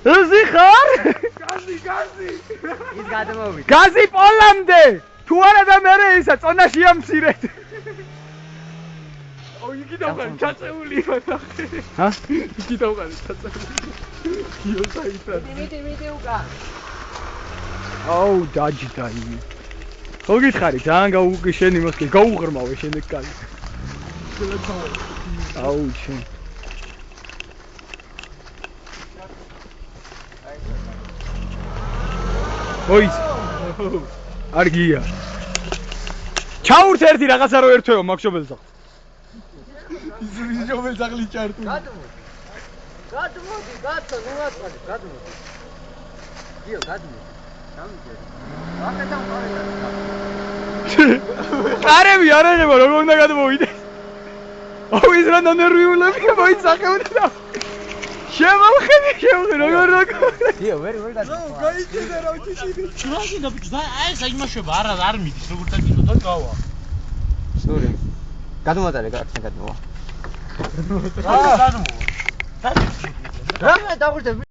ეზი ხარ? გაზი. ის გადმოვიდა. გაზი პოლამდე. თუ არა და მე ისა წონაშია მცირედ. აუ იგი დავყარი ჩაწეული იქნა. ჰა? იგი დავყარი ჩაწეული. იო საიტა. მიდი უკან. აუ დაჯდა იგი. ხო გითხარი ძალიან შენი მოსკი გაუღრმავე შემდეგ კალი. აუ შენ. ოიც. არ გია. ჩაურთ ერთი რაღაცა რო ერთვეო მაგშობელსა. ის ჯობელ ზაღლი ჩართული. გადმოდი, გადმოდი. იო, გადმოდი. გამიგე. აკეთა მხარეა. კარები არ აღება როგორ უნდა გადმოვიდეს. აუ ის რა ნერვიულებია მოიცახებდა და შემოვხედი როგორ. იო, ვერ გადმოდი. ნუ გაიჭირდა რა ვჭიჭი. ჩლაშინდა ბიჭო, აი ეს იმაშება არ მიდის როგორ დაგიჭო და გავა. სული. გადმოდარე, აქ გადმოვა. რა? რა მე დაგვრდები?